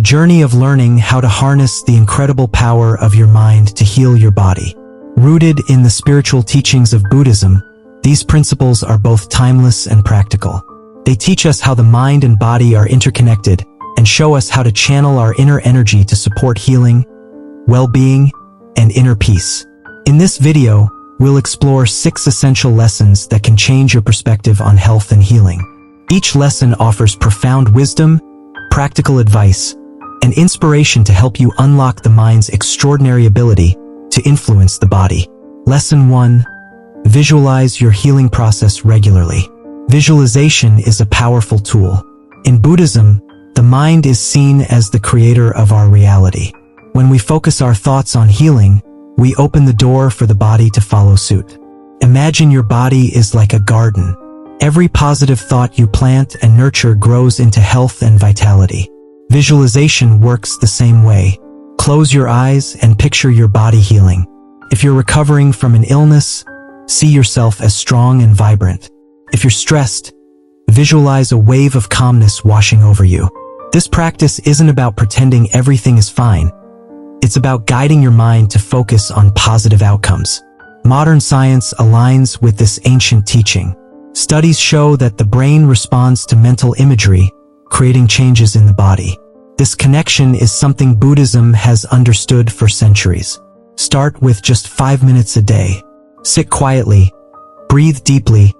journey of learning how to harness the incredible power of your mind to heal your body. Rooted in the spiritual teachings of Buddhism, these principles are both timeless and practical. They teach us how the mind and body are interconnected and show us how to channel our inner energy to support healing, well-being, and inner peace. In this video, we'll explore 6 essential lessons that can change your perspective on health and healing. Each lesson offers profound wisdom, practical advice, and inspiration to help you unlock the mind's extraordinary ability to influence the body. Lesson 1. Visualize your healing process regularly. Visualization is a powerful tool. In Buddhism, the mind is seen as the creator of our reality. When we focus our thoughts on healing, we open the door for the body to follow suit. Imagine your body is like a garden. Every positive thought you plant and nurture grows into health and vitality. Visualization works the same way. Close your eyes and picture your body healing. If you're recovering from an illness, see yourself as strong and vibrant. If you're stressed, visualize a wave of calmness washing over you. This practice isn't about pretending everything is fine. It's about guiding your mind to focus on positive outcomes. Modern science aligns with this ancient teaching. Studies show that the brain responds to mental imagery, creating changes in the body. This connection is something Buddhism has understood for centuries. Start with just 5 minutes a day. Sit quietly, breathe deeply,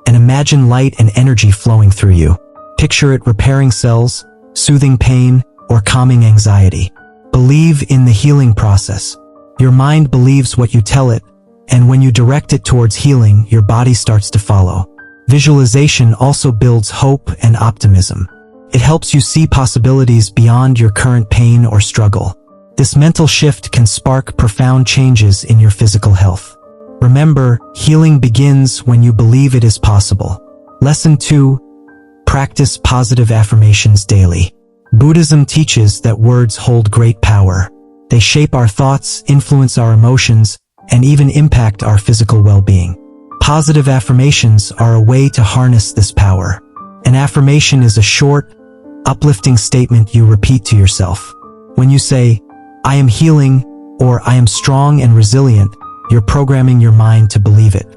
and imagine light and energy flowing through you. Picture it repairing cells, soothing pain, or calming anxiety. Believe in the healing process. Your mind believes what you tell it, and when you direct it towards healing, your body starts to follow. Visualization also builds hope and optimism. It helps you see possibilities beyond your current pain or struggle. This mental shift can spark profound changes in your physical health. Remember, healing begins when you believe it is possible. Lesson 2. Practice positive affirmations daily. Buddhism teaches that words hold great power. They shape our thoughts, influence our emotions, and even impact our physical well-being. Positive affirmations are a way to harness this power. An affirmation is a short, uplifting statement you repeat to yourself. When you say, "I am healing," or "I am strong and resilient," you're programming your mind to believe it.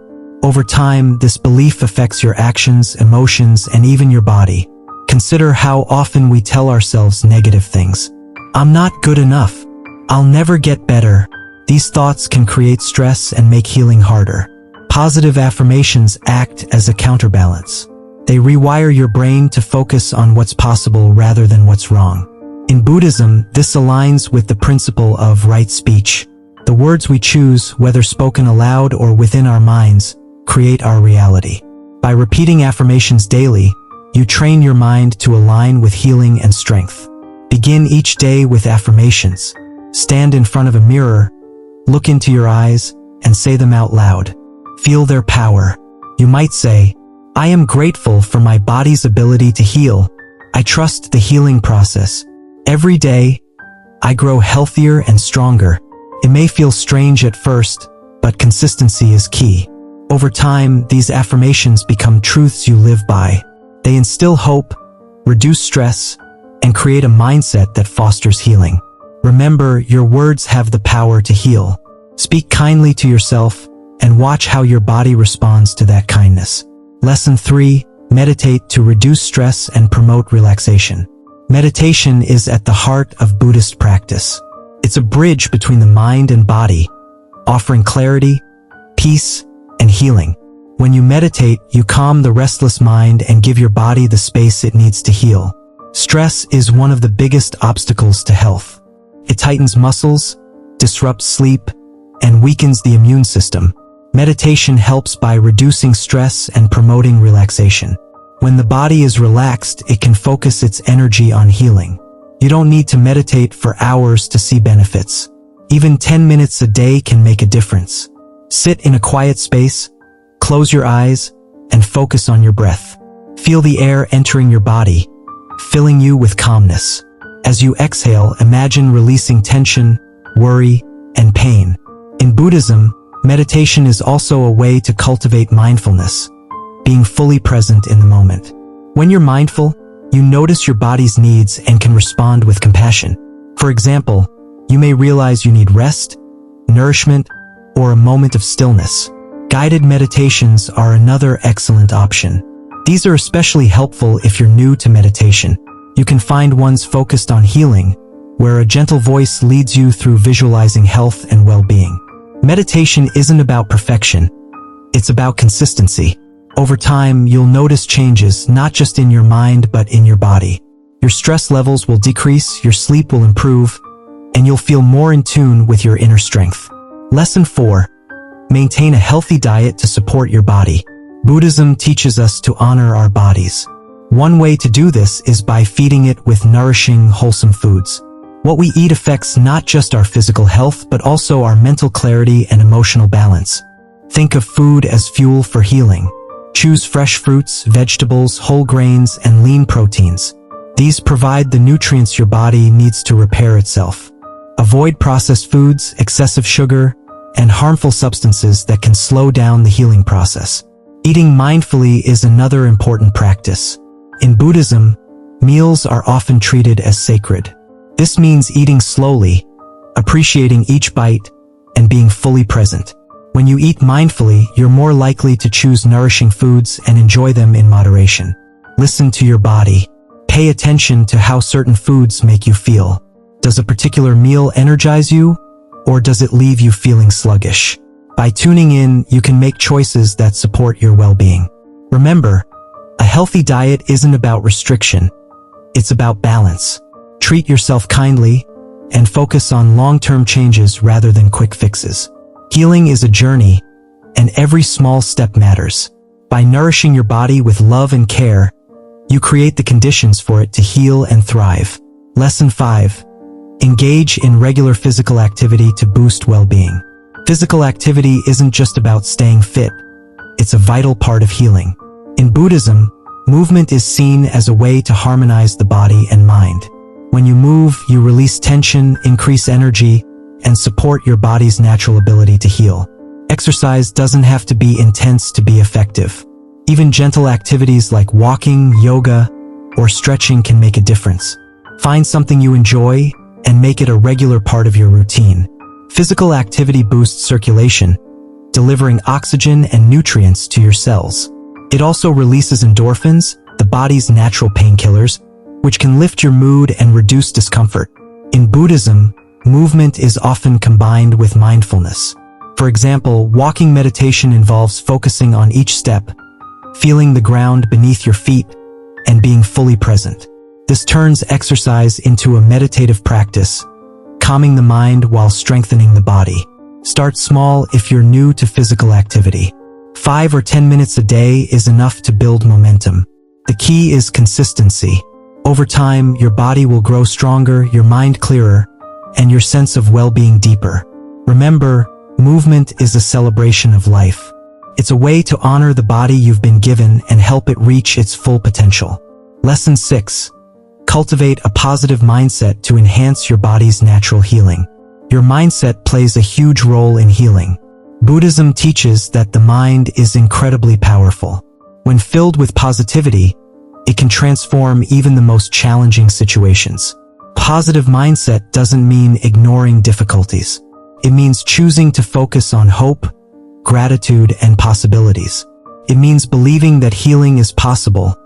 Over time, this belief affects your actions, emotions, and even your body. Consider how often we tell ourselves negative things. "I'm not good enough. I'll never get better." These thoughts can create stress and make healing harder. Positive affirmations act as a counterbalance. They rewire your brain to focus on what's possible rather than what's wrong. In Buddhism, this aligns with the principle of right speech. The words we choose, whether spoken aloud or within our minds, create our reality. By repeating affirmations daily, you train your mind to align with healing and strength. Begin each day with affirmations. Stand in front of a mirror, look into your eyes, and say them out loud. Feel their power. You might say, "I am grateful for my body's ability to heal. I trust the healing process. Every day, I grow healthier and stronger." It may feel strange at first, but consistency is key. Over time, these affirmations become truths you live by. They instill hope, reduce stress, and create a mindset that fosters healing. Remember, your words have the power to heal. Speak kindly to yourself and watch how your body responds to that kindness. Lesson 3. Meditate to reduce stress and promote relaxation. Meditation is at the heart of Buddhist practice. It's a bridge between the mind and body, offering clarity, peace, and healing. When you meditate, you calm the restless mind and give your body the space it needs to heal. Stress is one of the biggest obstacles to health. It tightens muscles, disrupts sleep, and weakens the immune system. Meditation helps by reducing stress and promoting relaxation. When the body is relaxed, it can focus its energy on healing. You don't need to meditate for hours to see benefits. Even 10 minutes a day can make a difference. Sit in a quiet space, close your eyes, and focus on your breath. Feel the air entering your body, filling you with calmness. As you exhale, imagine releasing tension, worry, and pain. In Buddhism, meditation is also a way to cultivate mindfulness, being fully present in the moment. When you're mindful, You notice your body's needs and can respond with compassion. For example, you may realize you need rest, nourishment, or a moment of stillness. Guided meditations are another excellent option. These are especially helpful if you're new to meditation. You can find ones focused on healing, where a gentle voice leads you through visualizing health and well-being. Meditation isn't about perfection. It's about consistency. Over time, you'll notice changes not just in your mind but in your body. Your stress levels will decrease, your sleep will improve, and you'll feel more in tune with your inner strength. Lesson 4. Maintain a healthy diet to support your body. Buddhism teaches us to honor our bodies. One way to do this is by feeding it with nourishing, wholesome foods. What we eat affects not just our physical health but also our mental clarity and emotional balance. Think of food as fuel for healing. Choose fresh fruits, vegetables, whole grains, and lean proteins. These provide the nutrients your body needs to repair itself. Avoid processed foods, excessive sugar, and harmful substances that can slow down the healing process. Eating mindfully is another important practice. In Buddhism, meals are often treated as sacred. This means eating slowly, appreciating each bite, and being fully present. When you eat mindfully, you're more likely to choose nourishing foods and enjoy them in moderation. Listen to your body. Pay attention to how certain foods make you feel. Does a particular meal energize you, or does it leave you feeling sluggish? By tuning in, you can make choices that support your well-being. Remember, a healthy diet isn't about restriction. It's about balance. Treat yourself kindly and focus on long-term changes rather than quick fixes. Healing is a journey, and every small step matters. By nourishing your body with love and care, you create the conditions for it to heal and thrive. Lesson 5. Engage in regular physical activity to boost well-being. Physical activity isn't just about staying fit. It's a vital part of healing. In Buddhism, movement is seen as a way to harmonize the body and mind. When you move, you release tension, increase energy, and support your body's natural ability to heal. Exercise doesn't have to be intense to be effective. Even gentle activities like walking, yoga, or stretching can make a difference. Find something you enjoy and make it a regular part of your routine. Physical activity boosts circulation, delivering oxygen and nutrients to your cells. It also releases endorphins, the body's natural painkillers, which can lift your mood and reduce discomfort. In Buddhism, movement is often combined with mindfulness. For example, walking meditation involves focusing on each step, feeling the ground beneath your feet, and being fully present. This turns exercise into a meditative practice, calming the mind while strengthening the body. Start small if you're new to physical activity. 5 or 10 minutes a day is enough to build momentum. The key is consistency. Over time, your body will grow stronger, your mind clearer, and your sense of well-being deeper. Remember, movement is a celebration of life. It's a way to honor the body you've been given and help it reach its full potential. Lesson 6. Cultivate a positive mindset to enhance your body's natural healing. Your mindset plays a huge role in healing. Buddhism teaches that the mind is incredibly powerful. When filled with positivity, it can transform even the most challenging situations. Positive mindset doesn't mean ignoring difficulties. It means choosing to focus on hope, gratitude, and possibilities. It means believing that healing is possible,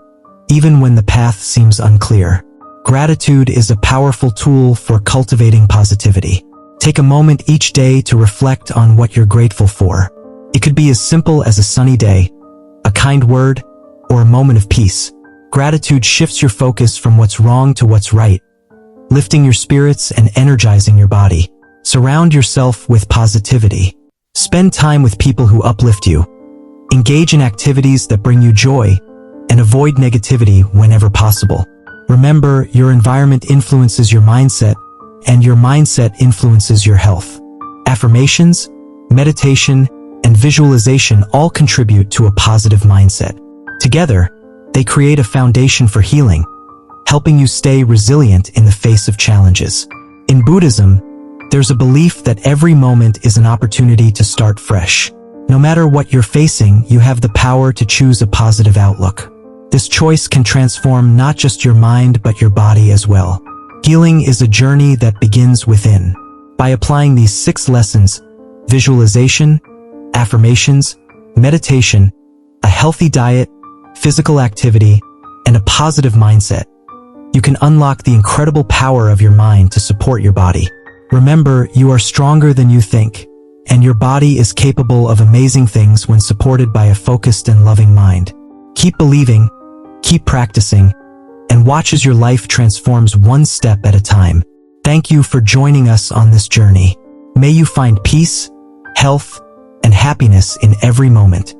even when the path seems unclear. Gratitude is a powerful tool for cultivating positivity. Take a moment each day to reflect on what you're grateful for. It could be as simple as a sunny day, a kind word, or a moment of peace. Gratitude shifts your focus from what's wrong to what's right, lifting your spirits and energizing your body. Surround yourself with positivity. Spend time with people who uplift you. Engage in activities that bring you joy, and avoid negativity whenever possible. Remember, your environment influences your mindset, and your mindset influences your health. Affirmations, meditation, and visualization all contribute to a positive mindset. Together, they create a foundation for healing, helping you stay resilient in the face of challenges. In Buddhism, there's a belief that every moment is an opportunity to start fresh. No matter what you're facing, you have the power to choose a positive outlook. This choice can transform not just your mind but your body as well. Healing is a journey that begins within. By applying these 6 lessons, visualization, affirmations, meditation, a healthy diet, physical activity, and a positive mindset, you can unlock the incredible power of your mind to support your body. Remember, you are stronger than you think, and your body is capable of amazing things when supported by a focused and loving mind. Keep believing, keep practicing, and watch as your life transforms one step at a time. Thank you for joining us on this journey. May you find peace, health, and happiness in every moment.